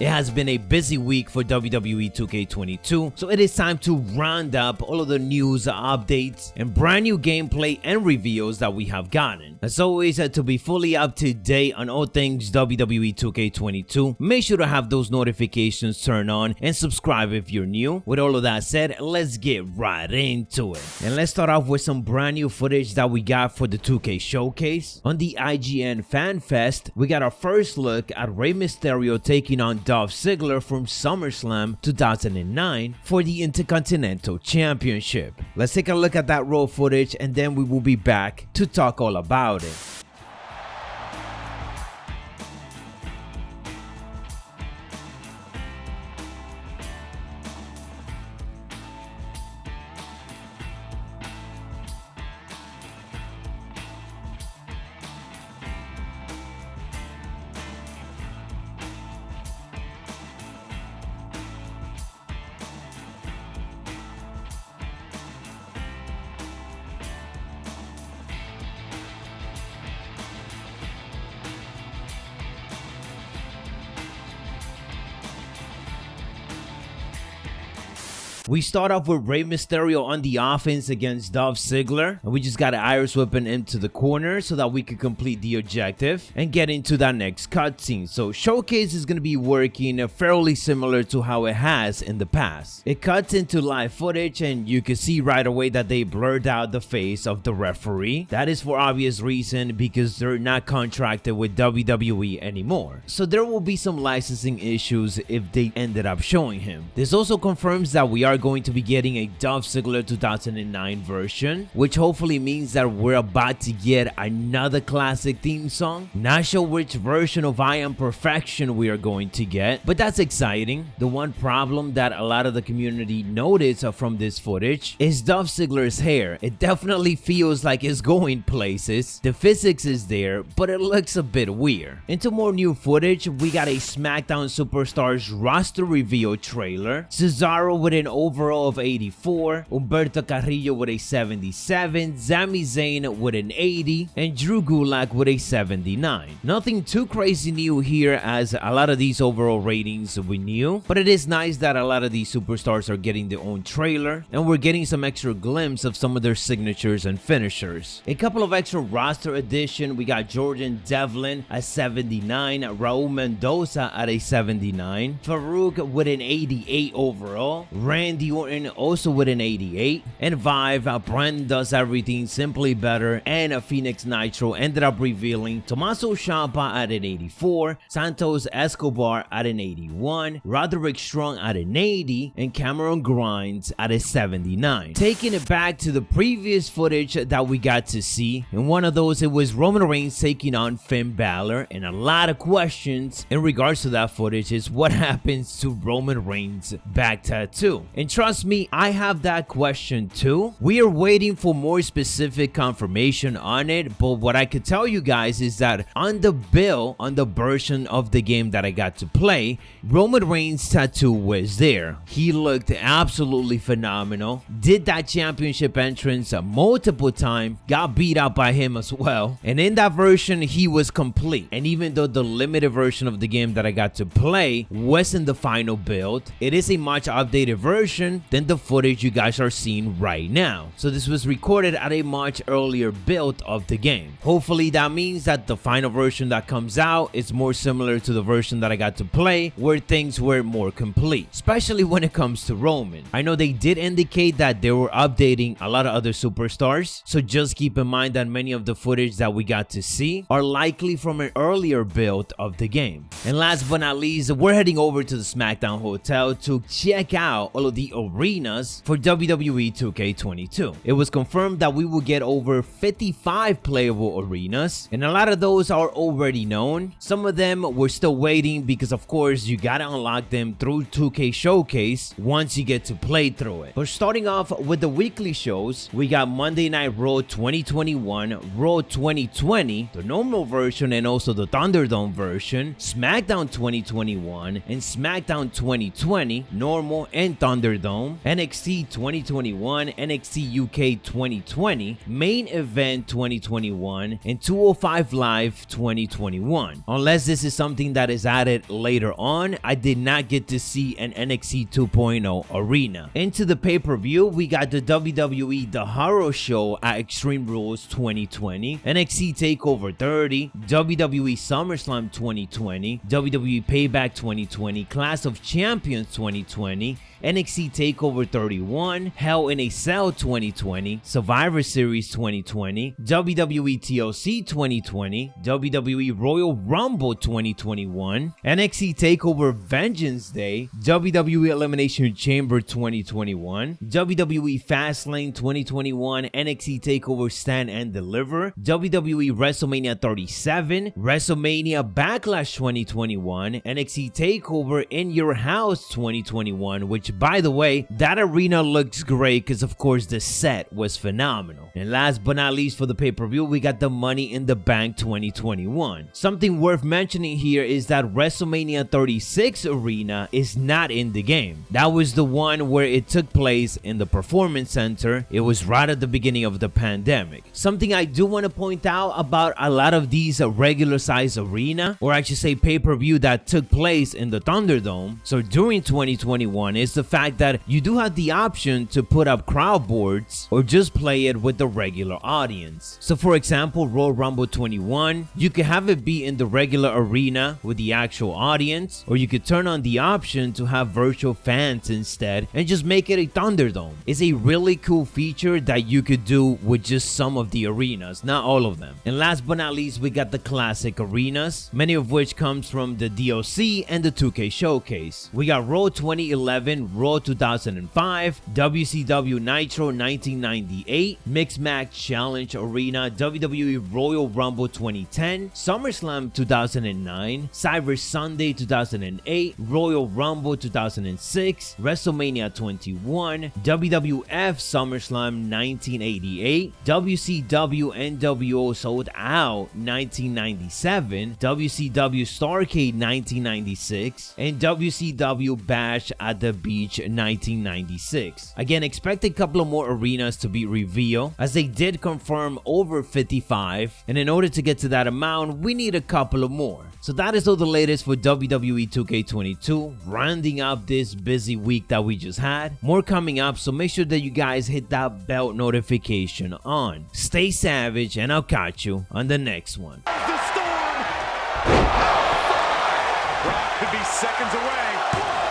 It has been a busy week for WWE 2K22, so it is time to round up all of the news, updates, and brand new gameplay and reveals that we have gotten. As always, to be fully up to date on all things WWE 2K22, make sure to have those notifications turned on and subscribe if you're new. With all of that said, let's get right into it. And let's start off with some brand new footage that we got for the 2K showcase. On the IGN Fan Fest, we got our first look at Rey Mysterio taking on Dolph Ziggler from SummerSlam 2009 for the Intercontinental Championship. Let's take a look at that raw footage and then we will be back to talk all about it. We start off with Rey Mysterio on the offense against Dolph Ziggler, and we just got an Irish whipping into the corner so that we could complete the objective and get into that next cutscene. So Showcase is going to be working fairly similar to how it has in the past. It cuts into live footage and you can see right away that they blurred out the face of the referee. That is for obvious reason because they're not contracted with WWE anymore. So there will be some licensing issues if they ended up showing him. This also confirms that we are going to be getting a Dolph Ziggler 2009 version, which hopefully means that we're about to get another classic theme song. Not sure which version of I Am Perfection we are going to get, but that's exciting. The one problem that a lot of the community noticed from this footage is Dolph Ziggler's hair. It definitely feels like it's going places. The physics is there, but it looks a bit weird. Into more new footage, we got a SmackDown Superstars roster reveal trailer. Cesaro with an overall of 84, Humberto Carrillo with a 77, Sami Zayn with an 80, and Drew Gulak with a 79. Nothing too crazy new here as a lot of these overall ratings we knew, but it is nice that a lot of these superstars are getting their own trailer and we're getting some extra glimpse of some of their signatures and finishers. A couple of extra roster addition, we got Jordan Devlin at 79, Raul Mendoza at a 79, Farouk with an 88 overall, Randy Orton also with an 88, and Vive, Brand Does Everything Simply Better, and Phoenix Nitro ended up revealing Tommaso Ciampa at an 84, Santos Escobar at an 81, Roderick Strong at an 80, and Cameron Grimes at a 79. Taking it back to the previous footage that we got to see, in one of those it was Roman Reigns taking on Finn Balor, and a lot of questions in regards to that footage is what happens to Roman Reigns' back tattoo. And trust me, I have that question too. We are waiting for more specific confirmation on it, but what I could tell you guys is that on the bill, on the version of the game that I got to play, Roman Reigns' tattoo was there. He looked absolutely phenomenal, did that championship entrance multiple times, got beat out by him as well, and in that version he was complete. And even though the limited version of the game that I got to play wasn't the final build, it is a much updated version than the footage you guys are seeing right now. So this was recorded at a much earlier build of the game. Hopefully that means that the final version that comes out is more similar to the version that I got to play, where things were more complete, especially when it comes to Roman. I know they did indicate that they were updating a lot of other superstars, so just keep in mind that many of the footage that we got to see are likely from an earlier build of the game. And last but not least, we're heading over to the SmackDown Hotel to check out all of the arenas for WWE 2K22. It was confirmed that we will get over 55 playable arenas, and a lot of those are already known. Some of them we're still waiting because of course you gotta unlock them through 2K Showcase once you get to play through it. But starting off with the weekly shows, we got Monday Night Raw 2021, Raw 2020, the normal version and also the Thunderdome version, SmackDown 2021, and SmackDown 2020, normal and Thunderdome Thunderdome, NXT 2021, NXT UK 2020, Main Event 2021, and 205 Live 2021. Unless this is something that is added later on, I did not get to see an NXT 2.0 arena. Into the pay-per-view, we got the WWE The Horror Show at Extreme Rules 2020, NXT TakeOver 30, WWE SummerSlam 2020, WWE Payback 2020, Clash of Champions 2020, NXT TakeOver 31, Hell in a Cell 2020, Survivor Series 2020, WWE TLC 2020, WWE Royal Rumble 2021, NXT TakeOver Vengeance Day, WWE Elimination Chamber 2021, WWE Fastlane 2021, NXT TakeOver Stand and Deliver, WWE WrestleMania 37, WrestleMania Backlash 2021, NXT TakeOver In Your House 2021, which by the way, that arena looks great because of course the set was phenomenal. And last but not least for the pay-per-view, we got the Money in the Bank 2021. Something worth mentioning here is that WrestleMania 36 arena is not in the game. That was the one where it took place in the Performance Center. It was right at the beginning of the pandemic. Something I do want to point out about a lot of these regular size arena, or I should say pay-per-view that took place in the Thunderdome, so during 2021, is the fact that you do have the option to put up crowd boards or just play it with the regular audience. So for example, Royal Rumble 21, you could have it be in the regular arena with the actual audience, or you could turn on the option to have virtual fans instead and just make it a Thunderdome. It's a really cool feature that you could do with just some of the arenas, not all of them. And last but not least, we got the classic arenas, many of which comes from the DLC and the 2K Showcase. We got Raw 2011, Raw 2005, WCW Nitro 1998, Mixed Match Challenge Arena, WWE Royal Rumble 2010, SummerSlam 2009, Cyber Sunday 2008, Royal Rumble 2006, WrestleMania 21, WWF SummerSlam 1988, WCW NWO Sold Out 1997, WCW Starrcade 1996, and WCW Bash at the Beach 1996. Again, expect a couple of more arenas to be revealed, as they did confirm over 55, and in order to get to that amount, we need a couple of more. So that is all the latest for WWE 2K22, rounding up this busy week that we just had. More coming up, so make sure that you guys hit that bell notification on. Stay savage, and I'll catch you on the next one. The storm! Brock could be seconds away.